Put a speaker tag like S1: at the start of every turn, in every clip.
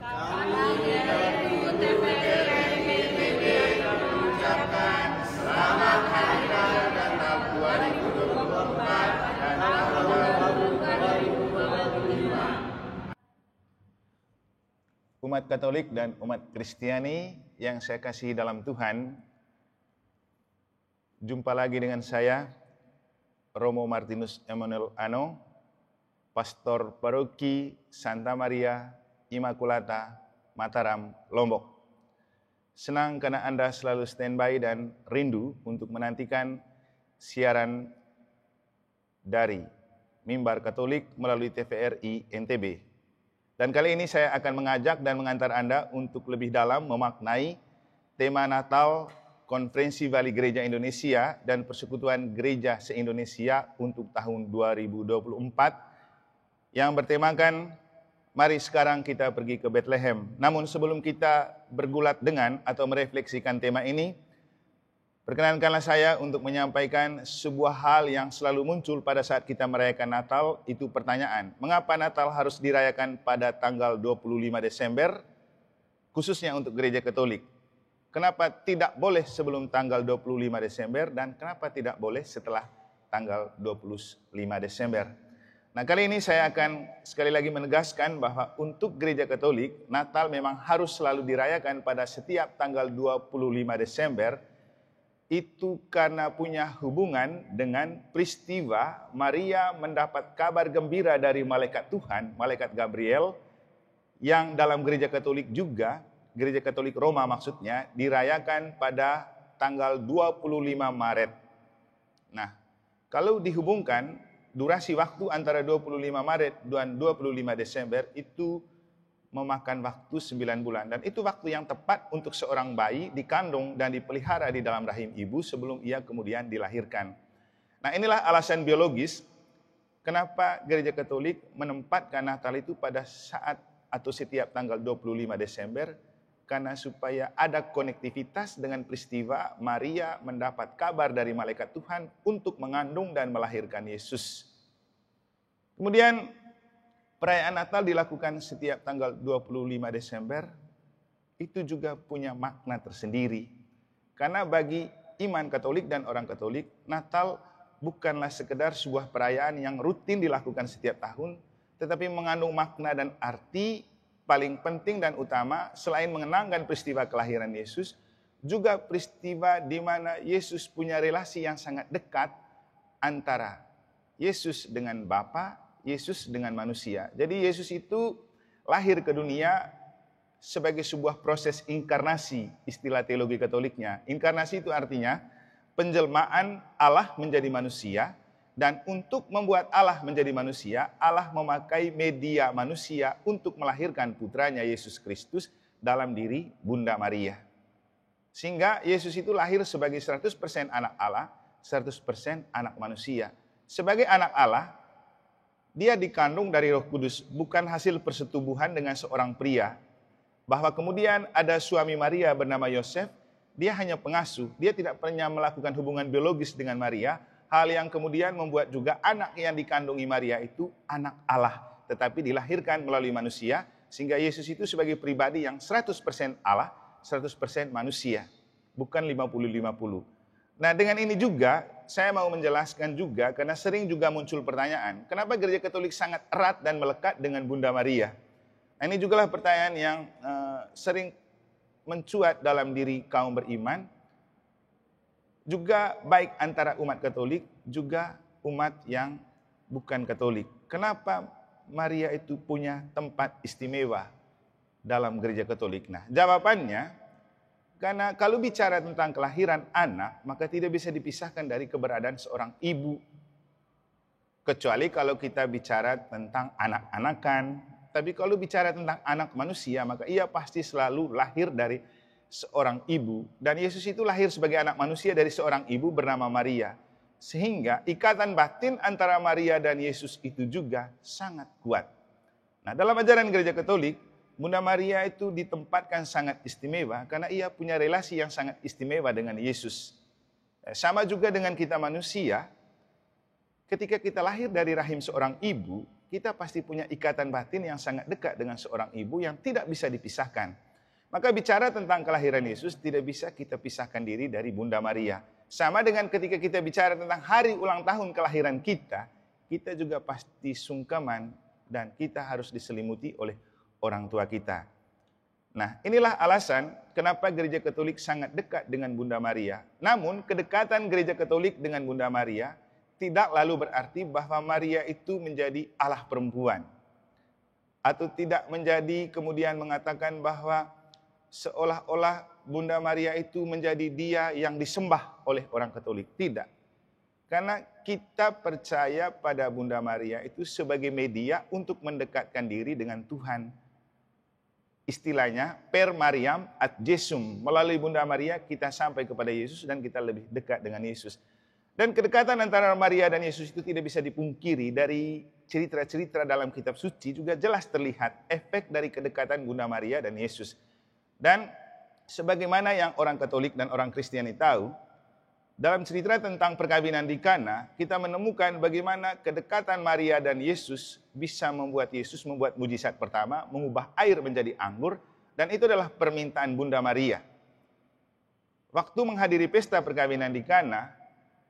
S1: Kami dari TVRI PTB mengucapkan selamat Hari Raya Natal 2024 dan Tahun Baru 2025.
S2: Umat Katolik dan umat Kristiani yang saya kasihi dalam Tuhan, jumpa lagi dengan saya, Romo Martinus Emmanuel Ano, Pastor Paroki Santa Maria Immaculata, Mataram, Lombok. Senang karena Anda selalu standby dan rindu untuk menantikan siaran dari Mimbar Katolik melalui TVRI NTB. Dan kali ini saya akan mengajak dan mengantar Anda untuk lebih dalam memaknai tema Natal Konferensi Vali Gereja Indonesia dan Persekutuan Gereja se-Indonesia untuk tahun 2024 yang bertemakan mari sekarang kita pergi ke Bethlehem. Namun sebelum kita bergulat dengan atau merefleksikan tema ini, perkenankanlah saya untuk menyampaikan sebuah hal yang selalu muncul pada saat kita merayakan Natal, itu pertanyaan. Mengapa Natal harus dirayakan pada tanggal 25 Desember, khususnya untuk gereja Katolik? Kenapa tidak boleh sebelum tanggal 25 Desember dan kenapa tidak boleh setelah tanggal 25 Desember? Nah, kali ini saya akan sekali lagi menegaskan bahwa untuk gereja Katolik, Natal memang harus selalu dirayakan pada setiap tanggal 25 Desember, itu karena punya hubungan dengan peristiwa Maria mendapat kabar gembira dari malaikat Tuhan, malaikat Gabriel, yang dalam gereja Katolik juga, gereja Katolik Roma maksudnya, dirayakan pada tanggal 25 Maret. Nah, kalau dihubungkan, durasi waktu antara 25 Maret dan 25 Desember itu memakan waktu 9 bulan. Dan itu waktu yang tepat untuk seorang bayi dikandung dan dipelihara di dalam rahim ibu sebelum ia kemudian dilahirkan. Nah, inilah alasan biologis kenapa gereja Katolik menempatkan Natal itu pada saat atau setiap tanggal 25 Desember, karena supaya ada konektivitas dengan peristiwa Maria mendapat kabar dari malaikat Tuhan untuk mengandung dan melahirkan Yesus. Kemudian perayaan Natal dilakukan setiap tanggal 25 Desember, itu juga punya makna tersendiri. Karena bagi iman Katolik dan orang Katolik, Natal bukanlah sekedar sebuah perayaan yang rutin dilakukan setiap tahun, tetapi mengandung makna dan arti paling penting dan utama selain mengenangkan peristiwa kelahiran Yesus, juga peristiwa di mana Yesus punya relasi yang sangat dekat antara Yesus dengan Bapa, Yesus dengan manusia. Jadi Yesus itu lahir ke dunia sebagai sebuah proses inkarnasi, istilah teologi Katoliknya. Inkarnasi itu artinya penjelmaan Allah menjadi manusia. Dan untuk membuat Allah menjadi manusia, Allah memakai media manusia untuk melahirkan putranya Yesus Kristus dalam diri Bunda Maria. Sehingga Yesus itu lahir sebagai 100% anak Allah, 100% anak manusia. Sebagai anak Allah, dia dikandung dari Roh Kudus, bukan hasil persetubuhan dengan seorang pria. Bahwa kemudian ada suami Maria bernama Yosef, dia hanya pengasuh, dia tidak pernah melakukan hubungan biologis dengan Maria. Hal yang kemudian membuat juga anak yang dikandungi Maria itu anak Allah, tetapi dilahirkan melalui manusia, sehingga Yesus itu sebagai pribadi yang 100% Allah, 100% manusia, bukan 50-50. Nah, dengan ini juga saya mau menjelaskan juga, karena sering juga muncul pertanyaan, kenapa gereja Katolik sangat erat dan melekat dengan Bunda Maria? Nah, ini jugalah pertanyaan yang sering mencuat dalam diri kaum beriman, juga baik antara umat Katolik, juga umat yang bukan Katolik. Kenapa Maria itu punya tempat istimewa dalam gereja Katolik? Nah, jawabannya, karena kalau bicara tentang kelahiran anak, maka tidak bisa dipisahkan dari keberadaan seorang ibu. Kecuali kalau kita bicara tentang anak-anakan. Tapi kalau bicara tentang anak manusia, maka ia pasti selalu lahir dari seorang ibu, dan Yesus itu lahir sebagai anak manusia dari seorang ibu bernama Maria. Sehingga ikatan batin antara Maria dan Yesus itu juga sangat kuat. Nah, dalam ajaran gereja Katolik, Bunda Maria itu ditempatkan sangat istimewa karena ia punya relasi yang sangat istimewa dengan Yesus. Sama juga dengan kita manusia, ketika kita lahir dari rahim seorang ibu, kita pasti punya ikatan batin yang sangat dekat dengan seorang ibu yang tidak bisa dipisahkan. Maka bicara tentang kelahiran Yesus, tidak bisa kita pisahkan diri dari Bunda Maria. Sama dengan ketika kita bicara tentang hari ulang tahun kelahiran kita juga pasti sungkaman dan kita harus diselimuti oleh orang tua kita. Nah, inilah alasan kenapa Gereja Katolik sangat dekat dengan Bunda Maria. Namun, kedekatan Gereja Katolik dengan Bunda Maria tidak lalu berarti bahwa Maria itu menjadi Allah perempuan. Atau tidak menjadi kemudian mengatakan bahwa seolah-olah Bunda Maria itu menjadi dia yang disembah oleh orang Katolik. Tidak. Karena kita percaya pada Bunda Maria itu sebagai media untuk mendekatkan diri dengan Tuhan. Istilahnya, per Mariam ad Jesum. Melalui Bunda Maria kita sampai kepada Yesus dan kita lebih dekat dengan Yesus. Dan kedekatan antara Maria dan Yesus itu tidak bisa dipungkiri. Dari cerita-cerita dalam kitab suci juga jelas terlihat efek dari kedekatan Bunda Maria dan Yesus. Dan sebagaimana yang orang Katolik dan orang Kristiani tahu, dalam cerita tentang perkawinan di Kana, kita menemukan bagaimana kedekatan Maria dan Yesus bisa membuat Yesus membuat mujizat pertama, mengubah air menjadi anggur, dan itu adalah permintaan Bunda Maria. Waktu menghadiri pesta perkawinan di Kana,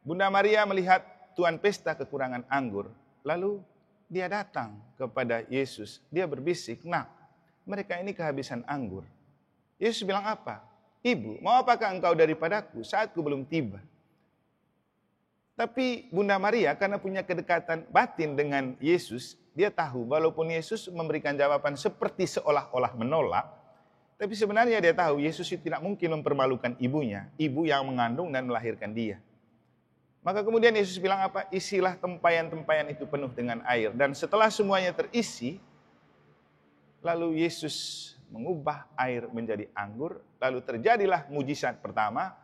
S2: Bunda Maria melihat tuan pesta kekurangan anggur, lalu dia datang kepada Yesus. Dia berbisik, "Nak, mereka ini kehabisan anggur." Yesus bilang apa? "Ibu, mau apakah engkau daripadaku? Saatku belum tiba." Tapi Bunda Maria karena punya kedekatan batin dengan Yesus, dia tahu walaupun Yesus memberikan jawaban seperti seolah-olah menolak, tapi sebenarnya dia tahu Yesus itu tidak mungkin mempermalukan ibunya, ibu yang mengandung dan melahirkan dia. Maka kemudian Yesus bilang apa? Isilah tempayan-tempayan itu penuh dengan air. Dan setelah semuanya terisi, lalu Yesus mengubah air menjadi anggur. Lalu terjadilah mujizat pertama,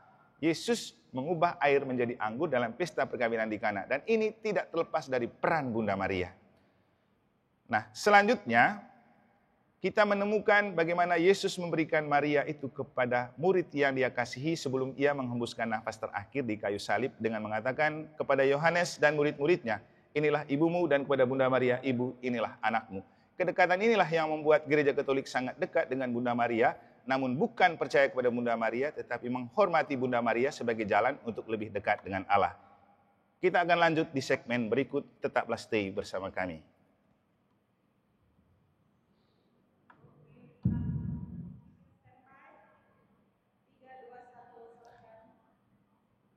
S2: Yesus mengubah air menjadi anggur dalam pesta perkawinan di Kana. Dan ini tidak terlepas dari peran Bunda Maria. Nah, selanjutnya kita menemukan bagaimana Yesus memberikan Maria itu kepada murid yang dia kasihi sebelum ia menghembuskan nafas terakhir di kayu salib dengan mengatakan kepada Yohanes dan murid-muridnya, "Inilah ibumu," dan kepada Bunda Maria, "Ibu, inilah anakmu." Kedekatan inilah yang membuat Gereja Katolik sangat dekat dengan Bunda Maria, namun bukan percaya kepada Bunda Maria, tetapi menghormati Bunda Maria sebagai jalan untuk lebih dekat dengan Allah. Kita akan lanjut di segmen berikut, tetaplah stay bersama kami.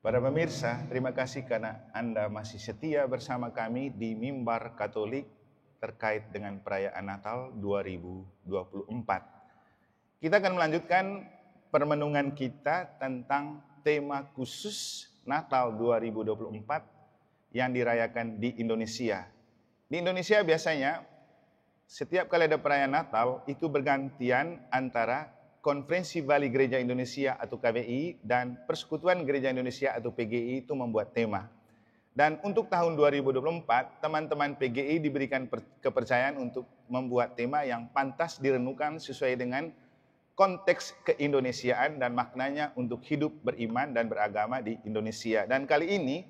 S2: Para pemirsa, terima kasih karena Anda masih setia bersama kami di Mimbar Katolik terkait dengan perayaan Natal 2024. Kita akan melanjutkan permenungan kita tentang tema khusus Natal 2024 yang dirayakan di Indonesia. Di Indonesia biasanya setiap kali ada perayaan Natal itu bergantian antara Konferensi Wali Gereja Indonesia atau KWI dan Persekutuan Gereja Indonesia atau PGI itu membuat tema. Dan untuk tahun 2024, teman-teman PGI diberikan kepercayaan untuk membuat tema yang pantas direnungkan sesuai dengan konteks keindonesiaan dan maknanya untuk hidup beriman dan beragama di Indonesia. Dan kali ini,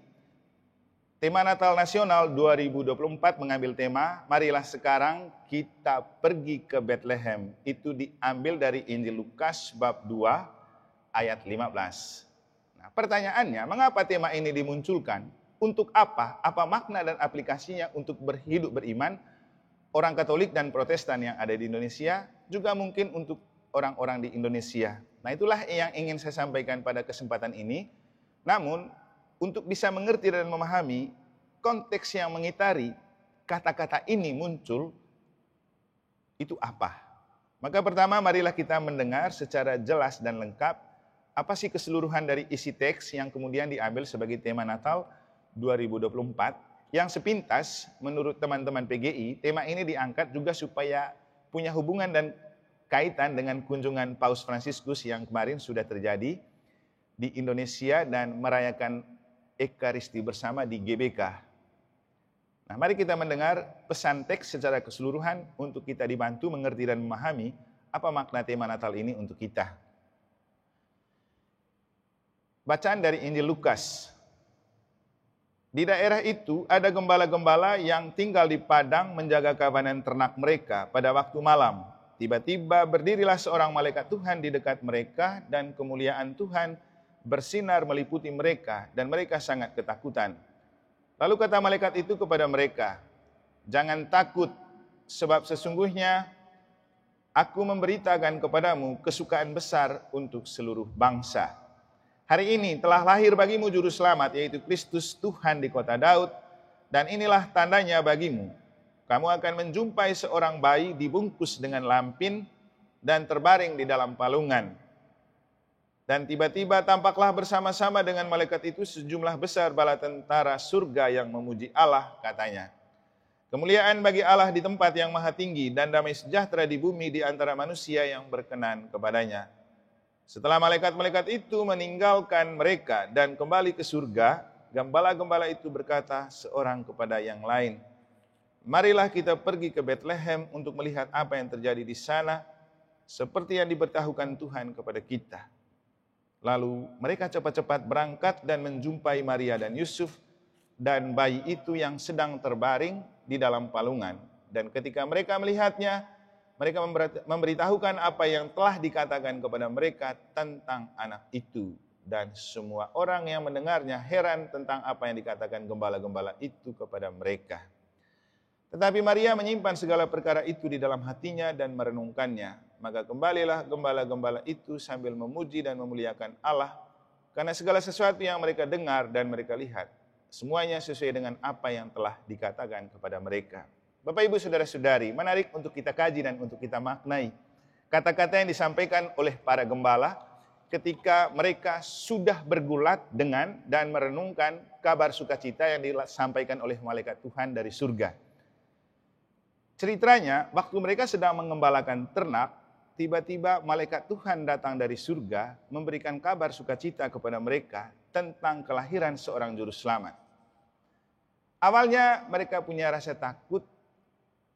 S2: tema Natal Nasional 2024 mengambil tema, "Marilah sekarang kita pergi ke Bethlehem." Itu diambil dari Injil Lukas bab 2 ayat 15. Nah, pertanyaannya, mengapa tema ini dimunculkan? Untuk apa? Apa makna dan aplikasinya untuk berhidup beriman orang Katolik dan Protestan yang ada di Indonesia, juga mungkin untuk orang-orang di Indonesia. Nah, itulah yang ingin saya sampaikan pada kesempatan ini. Namun, untuk bisa mengerti dan memahami konteks yang mengitari kata-kata ini muncul, itu apa? Maka pertama, marilah kita mendengar secara jelas dan lengkap apa sih keseluruhan dari isi teks yang kemudian diambil sebagai tema Natal 2024. Yang sepintas, menurut teman-teman PGI, tema ini diangkat juga supaya punya hubungan dan kaitan dengan kunjungan Paus Fransiskus yang kemarin sudah terjadi di Indonesia dan merayakan Ekaristi bersama di GBK. Nah, mari kita mendengar pesan teks secara keseluruhan untuk kita dibantu mengerti dan memahami apa makna tema Natal ini untuk kita. Bacaan dari Injil Lukas. Di daerah itu ada gembala-gembala yang tinggal di padang menjaga kawanan ternak mereka pada waktu malam. Tiba-tiba berdirilah seorang malaikat Tuhan di dekat mereka dan kemuliaan Tuhan bersinar meliputi mereka dan mereka sangat ketakutan. Lalu kata malaikat itu kepada mereka, "Jangan takut, sebab sesungguhnya aku memberitakan kepadamu kesukaan besar untuk seluruh bangsa. Hari ini telah lahir bagimu juru selamat, yaitu Kristus Tuhan di kota Daud, dan inilah tandanya bagimu. Kamu akan menjumpai seorang bayi dibungkus dengan lampin dan terbaring di dalam palungan." Dan tiba-tiba tampaklah bersama-sama dengan malaikat itu sejumlah besar bala tentara surga yang memuji Allah, katanya, "Kemuliaan bagi Allah di tempat yang maha tinggi dan damai sejahtera di bumi di antara manusia yang berkenan kepadanya." Setelah malaikat-malaikat itu meninggalkan mereka dan kembali ke surga, gembala-gembala itu berkata seorang kepada yang lain, "Marilah kita pergi ke Betlehem untuk melihat apa yang terjadi di sana, seperti yang diberitahukan Tuhan kepada kita." Lalu mereka cepat-cepat berangkat dan menjumpai Maria dan Yusuf dan bayi itu yang sedang terbaring di dalam palungan. Dan ketika mereka melihatnya, mereka memberitahukan apa yang telah dikatakan kepada mereka tentang anak itu. Dan semua orang yang mendengarnya heran tentang apa yang dikatakan gembala-gembala itu kepada mereka. Tetapi Maria menyimpan segala perkara itu di dalam hatinya dan merenungkannya. Maka kembalilah gembala-gembala itu sambil memuji dan memuliakan Allah, karena segala sesuatu yang mereka dengar dan mereka lihat, semuanya sesuai dengan apa yang telah dikatakan kepada mereka. Bapak, Ibu, Saudara-saudari, menarik untuk kita kaji dan untuk kita maknai kata-kata yang disampaikan oleh para gembala ketika mereka sudah bergulat dengan dan merenungkan kabar sukacita yang disampaikan oleh malaikat Tuhan dari surga. Ceritanya, waktu mereka sedang mengembalakan ternak, tiba-tiba malaikat Tuhan datang dari surga memberikan kabar sukacita kepada mereka tentang kelahiran seorang juru selamat. Awalnya mereka punya rasa takut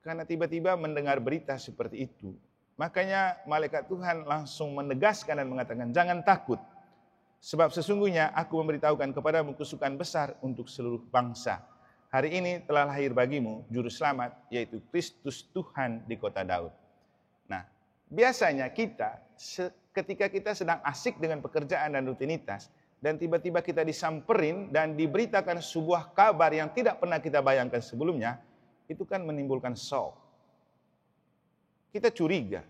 S2: karena tiba-tiba mendengar berita seperti itu. Makanya malaikat Tuhan langsung menegaskan dan mengatakan, "Jangan takut, sebab sesungguhnya aku memberitahukan kepadamu kesukaan besar untuk seluruh bangsa. Hari ini telah lahir bagimu juru selamat, yaitu Kristus Tuhan di kota Daud." Nah, biasanya ketika kita sedang asik dengan pekerjaan dan rutinitas, dan tiba-tiba kita disamperin dan diberitakan sebuah kabar yang tidak pernah kita bayangkan sebelumnya, itu kan menimbulkan shock. Kita curiga,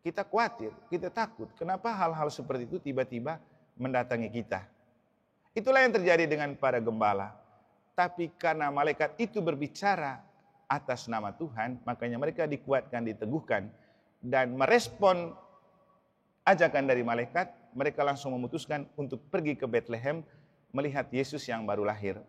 S2: kita khawatir, kita takut. Kenapa hal-hal seperti itu tiba-tiba mendatangi kita? Itulah yang terjadi dengan para gembala. Tapi karena malaikat itu berbicara atas nama Tuhan, makanya mereka dikuatkan, diteguhkan, dan merespon ajakan dari malaikat. Mereka langsung memutuskan untuk pergi ke Betlehem melihat Yesus yang baru lahir.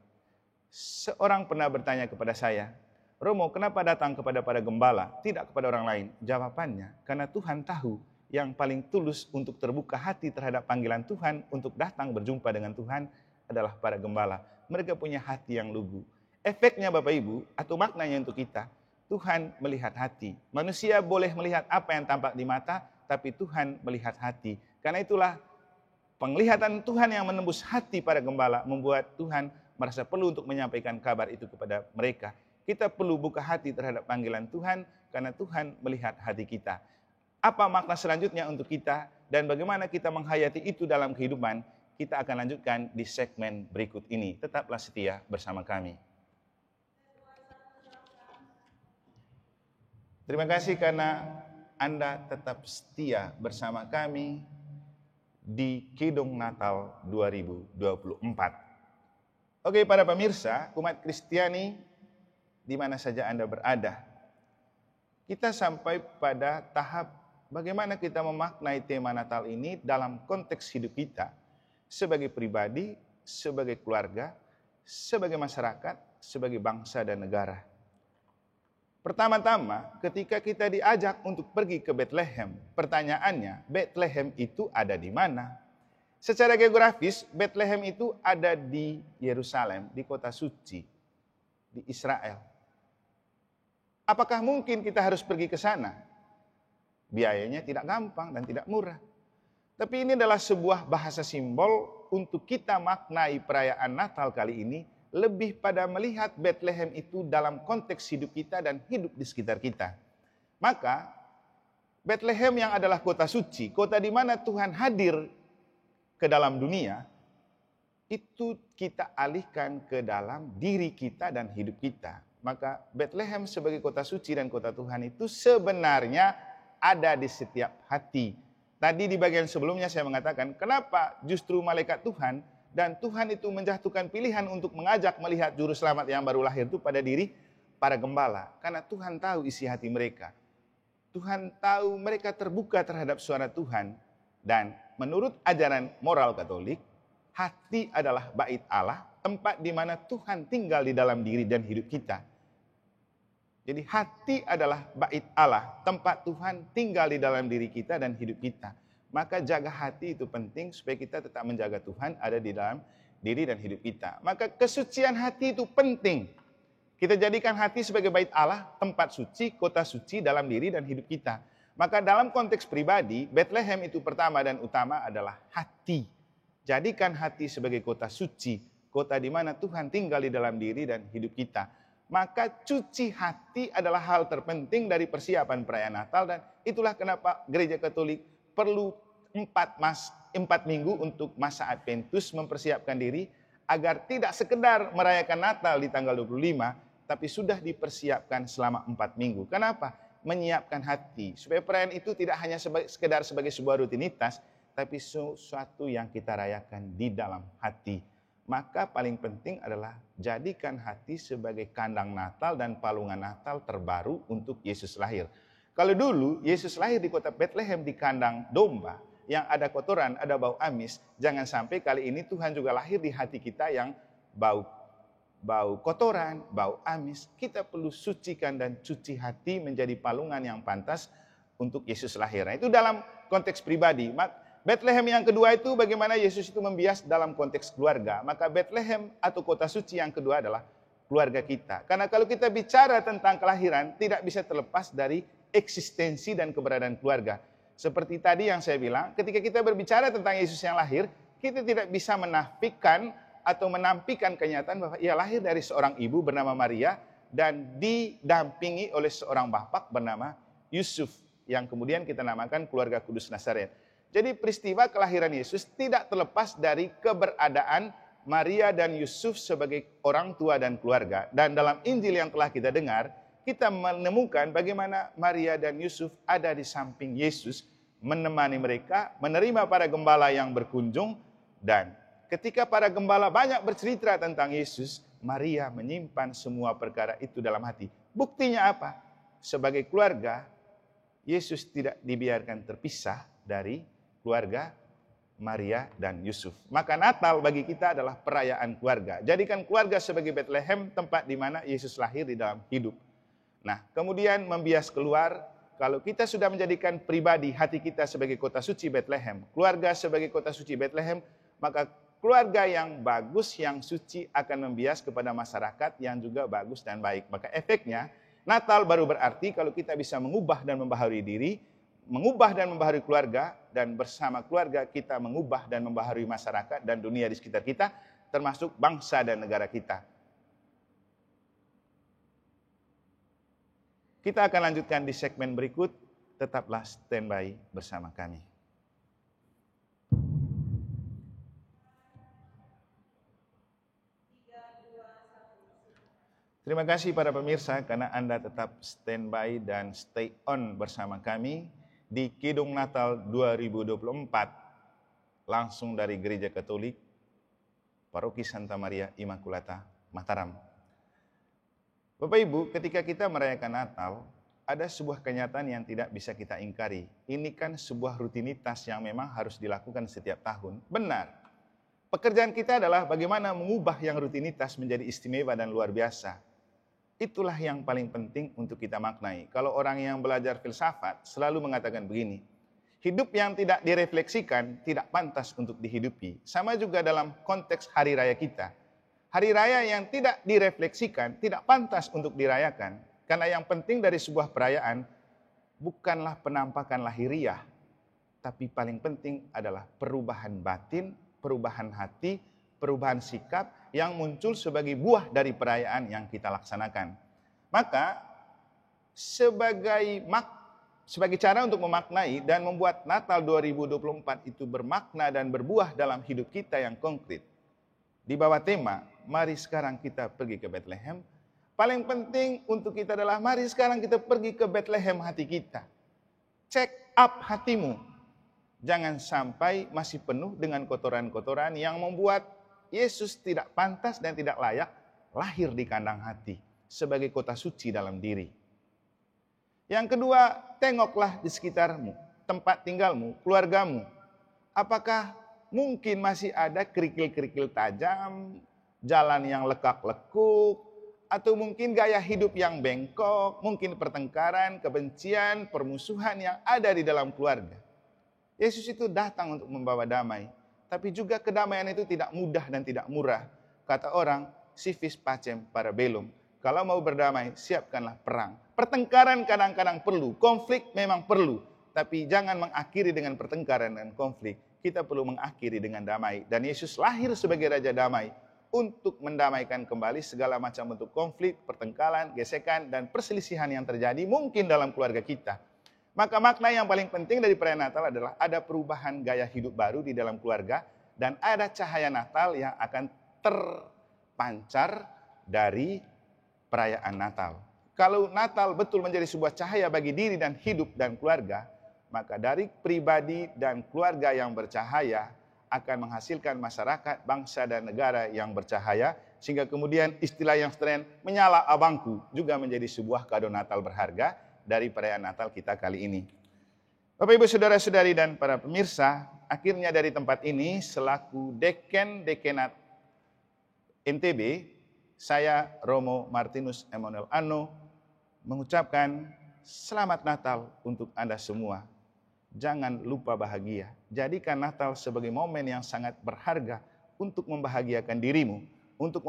S2: Seorang pernah bertanya kepada saya, "Romo, kenapa datang kepada para gembala, tidak kepada orang lain?" Jawabannya, karena Tuhan tahu yang paling tulus untuk terbuka hati terhadap panggilan Tuhan untuk datang berjumpa dengan Tuhan adalah para gembala. Mereka punya hati yang lugu. Efeknya Bapak Ibu, atau maknanya untuk kita, Tuhan melihat hati. Manusia boleh melihat apa yang tampak di mata, tapi Tuhan melihat hati. Karena itulah penglihatan Tuhan yang menembus hati para gembala membuat Tuhan merasa perlu untuk menyampaikan kabar itu kepada mereka. Kita perlu buka hati terhadap panggilan Tuhan karena Tuhan melihat hati kita. Apa makna selanjutnya untuk kita dan bagaimana kita menghayati itu dalam kehidupan? Kita akan lanjutkan di segmen berikut ini. Tetaplah setia bersama kami. Terima kasih karena Anda tetap setia bersama kami di Kidung Natal 2024. Oke, para pemirsa, umat Kristiani di mana saja Anda berada, kita sampai pada tahap bagaimana kita memaknai tema Natal ini dalam konteks hidup kita sebagai pribadi, sebagai keluarga, sebagai masyarakat, sebagai bangsa dan negara. Pertama-tama, ketika kita diajak untuk pergi ke Betlehem, pertanyaannya, Betlehem itu ada di mana? Secara geografis, Betlehem itu ada di Yerusalem, di kota suci, di Israel. Apakah mungkin kita harus pergi ke sana? Biayanya tidak gampang dan tidak murah. Tapi ini adalah sebuah bahasa simbol untuk kita maknai perayaan Natal kali ini lebih pada melihat Bethlehem itu dalam konteks hidup kita dan hidup di sekitar kita. Maka Bethlehem yang adalah kota suci, kota di mana Tuhan hadir ke dalam dunia, itu kita alihkan ke dalam diri kita dan hidup kita. Maka Bethlehem sebagai kota suci dan kota Tuhan itu sebenarnya ada di setiap hati. Tadi di bagian sebelumnya saya mengatakan, kenapa justru malaikat Tuhan dan Tuhan itu menjatuhkan pilihan untuk mengajak melihat juru selamat yang baru lahir itu pada diri para gembala. Karena Tuhan tahu isi hati mereka. Tuhan tahu mereka terbuka terhadap suara Tuhan. Dan menurut ajaran moral Katolik, hati adalah bait Allah, tempat di mana Tuhan tinggal di dalam diri dan hidup kita. Jadi hati adalah bait Allah, tempat Tuhan tinggal di dalam diri kita dan hidup kita. Maka jaga hati itu penting supaya kita tetap menjaga Tuhan ada di dalam diri dan hidup kita. Maka kesucian hati itu penting. Kita jadikan hati sebagai bait Allah, tempat suci, kota suci dalam diri dan hidup kita. Maka dalam konteks pribadi, Bethlehem itu pertama dan utama adalah hati. Jadikan hati sebagai kota suci, kota di mana Tuhan tinggal di dalam diri dan hidup kita. Maka cuci hati adalah hal terpenting dari persiapan perayaan Natal, dan itulah kenapa Gereja Katolik perlu 4 minggu untuk masa Adventus mempersiapkan diri agar tidak sekedar merayakan Natal di tanggal 25, tapi sudah dipersiapkan selama 4 minggu. Kenapa? Menyiapkan hati supaya perayaan itu tidak hanya sekedar sebagai sebuah rutinitas, tapi sesuatu yang kita rayakan di dalam hati. Maka paling penting adalah jadikan hati sebagai kandang Natal dan palungan Natal terbaru untuk Yesus lahir. Kalau dulu Yesus lahir di kota Bethlehem di kandang domba yang ada kotoran, ada bau amis, jangan sampai kali ini Tuhan juga lahir di hati kita yang bau kotoran, bau amis. Kita perlu sucikan dan cuci hati menjadi palungan yang pantas untuk Yesus lahir. Nah, itu dalam konteks pribadi. Bethlehem yang kedua itu bagaimana Yesus itu membias dalam konteks keluarga. Maka Bethlehem atau kota suci yang kedua adalah keluarga kita. Karena kalau kita bicara tentang kelahiran, tidak bisa terlepas dari eksistensi dan keberadaan keluarga. Seperti tadi yang saya bilang, ketika kita berbicara tentang Yesus yang lahir, kita tidak bisa menafikan atau menampikan kenyataan bahwa ia lahir dari seorang ibu bernama Maria dan didampingi oleh seorang bapak bernama Yusuf, yang kemudian kita namakan keluarga kudus Nazaret. Jadi peristiwa kelahiran Yesus tidak terlepas dari keberadaan Maria dan Yusuf sebagai orang tua dan keluarga. Dan dalam Injil yang telah kita dengar, kita menemukan bagaimana Maria dan Yusuf ada di samping Yesus, menemani mereka, menerima para gembala yang berkunjung, dan ketika para gembala banyak bercerita tentang Yesus, Maria menyimpan semua perkara itu dalam hati. Buktinya apa? Sebagai keluarga, Yesus tidak dibiarkan terpisah dari keluarga Maria dan Yusuf. Maka Natal bagi kita adalah perayaan keluarga. Jadikan keluarga sebagai Bethlehem, tempat di mana Yesus lahir di dalam hidup. Nah, kemudian membias keluar, kalau kita sudah menjadikan pribadi hati kita sebagai kota suci Bethlehem, keluarga sebagai kota suci Bethlehem, maka keluarga yang bagus, yang suci akan membias kepada masyarakat yang juga bagus dan baik. Maka efeknya, Natal baru berarti kalau kita bisa mengubah dan membaharui diri, mengubah dan membaharui keluarga, dan bersama keluarga kita mengubah dan membaharui masyarakat dan dunia di sekitar kita, termasuk bangsa dan negara kita. Kita akan lanjutkan di segmen berikut, tetaplah standby bersama kami. Terima kasih para pemirsa karena Anda tetap standby dan stay on bersama kami di Kidung Natal 2024 langsung dari Gereja Katolik Paroki Santa Maria Immaculata Mataram. Bapak Ibu, ketika kita merayakan Natal, ada sebuah kenyataan yang tidak bisa kita ingkari. Ini kan sebuah rutinitas yang memang harus dilakukan setiap tahun. Benar. Pekerjaan kita adalah bagaimana mengubah yang rutinitas menjadi istimewa dan luar biasa. Itulah yang paling penting untuk kita maknai. Kalau orang yang belajar filsafat selalu mengatakan begini, hidup yang tidak direfleksikan tidak pantas untuk dihidupi. Sama juga dalam konteks hari raya kita. Hari raya yang tidak direfleksikan tidak pantas untuk dirayakan. Karena yang penting dari sebuah perayaan bukanlah penampakan lahiriah, tapi paling penting adalah perubahan batin, perubahan hati, perubahan sikap, yang muncul sebagai buah dari perayaan yang kita laksanakan. Maka sebagai cara untuk memaknai dan membuat Natal 2024 itu bermakna dan berbuah dalam hidup kita yang konkret, di bawah tema, mari sekarang kita pergi ke Bethlehem. Paling penting untuk kita adalah mari sekarang kita pergi ke Bethlehem hati kita. Check up hatimu. Jangan sampai masih penuh dengan kotoran-kotoran yang membuat Yesus tidak pantas dan tidak layak lahir di kandang hati sebagai kota suci dalam diri. Yang kedua, tengoklah di sekitarmu, tempat tinggalmu, keluargamu. Apakah mungkin masih ada kerikil-kerikil tajam, jalan yang lekak-lekuk, atau mungkin gaya hidup yang bengkok, mungkin pertengkaran, kebencian, permusuhan yang ada di dalam keluarga. Yesus itu datang untuk membawa damai, tapi juga kedamaian itu tidak mudah dan tidak murah. Kata orang, si vis pacem para belum. Kalau mau berdamai, siapkanlah perang. Pertengkaran kadang-kadang perlu, konflik memang perlu, tapi jangan mengakhiri dengan pertengkaran dan konflik. Kita perlu mengakhiri dengan damai. Dan Yesus lahir sebagai Raja Damai untuk mendamaikan kembali segala macam bentuk konflik, pertengkaran, gesekan, dan perselisihan yang terjadi mungkin dalam keluarga kita. Maka makna yang paling penting dari perayaan Natal adalah ada perubahan gaya hidup baru di dalam keluarga dan ada cahaya Natal yang akan terpancar dari perayaan Natal. Kalau Natal betul menjadi sebuah cahaya bagi diri dan hidup dan keluarga, maka dari pribadi dan keluarga yang bercahaya akan menghasilkan masyarakat, bangsa, dan negara yang bercahaya, sehingga kemudian istilah yang tren menyala abangku juga menjadi sebuah kado Natal berharga dari perayaan Natal kita kali ini. Bapak, Ibu, Saudara-saudari, dan para pemirsa, akhirnya dari tempat ini selaku Dekanat NTB, saya Romo Martinus Emmanuel Ano mengucapkan selamat Natal untuk Anda semua. Jangan lupa bahagia. Jadikan Natal sebagai momen yang sangat berharga untuk membahagiakan dirimu, untuk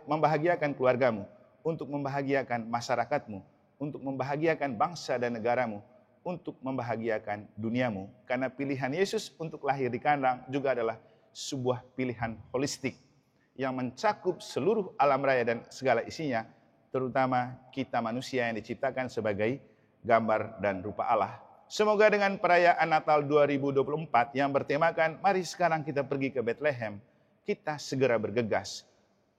S2: membahagiakan keluargamu, untuk membahagiakan masyarakatmu, untuk membahagiakan bangsa dan negaramu, untuk membahagiakan duniamu. Karena pilihan Yesus untuk lahir di kandang juga adalah sebuah pilihan holistik yang mencakup seluruh alam raya dan segala isinya, terutama kita manusia yang diciptakan sebagai gambar dan rupa Allah. Semoga dengan perayaan Natal 2024 yang bertemakan mari sekarang kita pergi ke Bethlehem, kita segera bergegas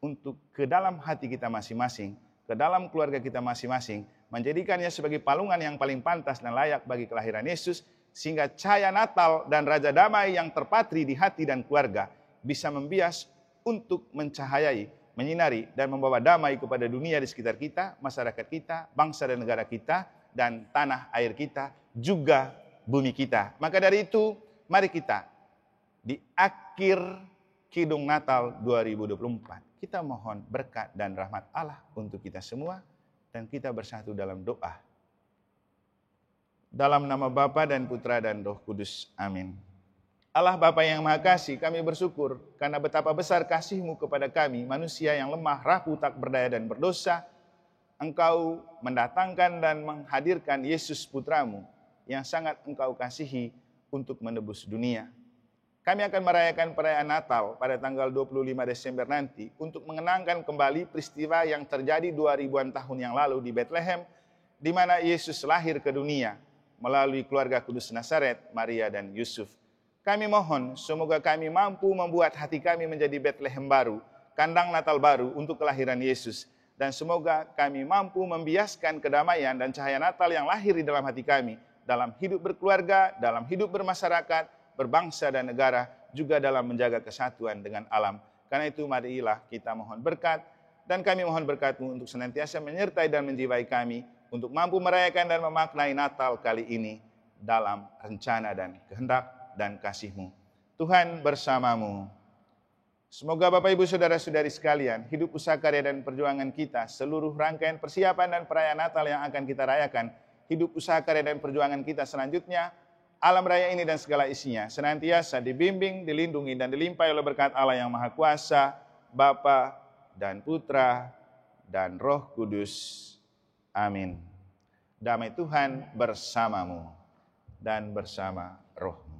S2: untuk ke dalam hati kita masing-masing, ke dalam keluarga kita masing-masing, menjadikannya sebagai palungan yang paling pantas dan layak bagi kelahiran Yesus, sehingga cahaya Natal dan Raja Damai yang terpatri di hati dan keluarga bisa membias untuk mencahayai, menyinari, dan membawa damai kepada dunia di sekitar kita, masyarakat kita, bangsa dan negara kita, dan tanah air kita, juga bumi kita. Maka dari itu, mari kita di akhir Kidung Natal 2024, kita mohon berkat dan rahmat Allah untuk kita semua, dan kita bersatu dalam doa. Dalam nama Bapa dan Putra dan Roh Kudus. Amin. Allah Bapa yang Maha Kasih, kami bersyukur karena betapa besar kasih-Mu kepada kami, manusia yang lemah, rapuh, tak berdaya dan berdosa. Engkau mendatangkan dan menghadirkan Yesus Putra-Mu yang sangat Engkau kasihi untuk menebus dunia. Kami akan merayakan perayaan Natal pada tanggal 25 Desember nanti untuk mengenangkan kembali peristiwa yang terjadi 2000-an tahun yang lalu di Bethlehem, di mana Yesus lahir ke dunia melalui keluarga kudus Nazaret, Maria dan Yusuf. Kami mohon semoga kami mampu membuat hati kami menjadi Bethlehem baru, kandang Natal baru untuk kelahiran Yesus. Dan semoga kami mampu membiaskan kedamaian dan cahaya Natal yang lahir di dalam hati kami, dalam hidup berkeluarga, dalam hidup bermasyarakat, berbangsa dan negara, juga dalam menjaga kesatuan dengan alam. Karena itu marilah kita mohon berkat, dan kami mohon berkat-Mu untuk senantiasa menyertai dan menjiwai kami, untuk mampu merayakan dan memaknai Natal kali ini dalam rencana dan kehendak dan kasih-Mu. Tuhan bersamamu. Semoga Bapak Ibu Saudara-saudari sekalian, hidup usaha karya dan perjuangan kita, seluruh rangkaian persiapan dan perayaan Natal yang akan kita rayakan, hidup usaha karya dan perjuangan kita selanjutnya, alam raya ini dan segala isinya, senantiasa dibimbing, dilindungi, dan dilimpahi oleh berkat Allah yang Maha Kuasa, Bapa dan Putra dan Roh Kudus. Amin. Damai Tuhan bersamamu dan bersama rohmu.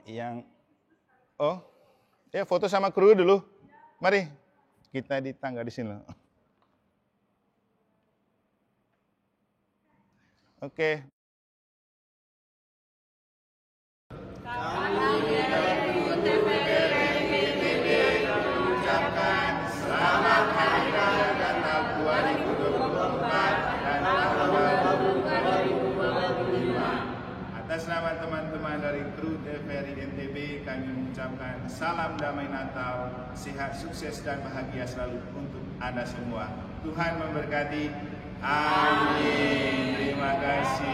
S2: Yang oh, ya foto sama kru dulu. Mari kita di tangga di sini. Oke.
S1: Ucapkan selamat hari raya Natal 2024 dan tahun 2025. Atas nama teman-teman dari kru TVRI NTB, kami mengucapkan salam damai Natal, sehat, sukses, dan bahagia selalu untuk Anda semua. Tuhan memberkati. Amin. Terima kasih.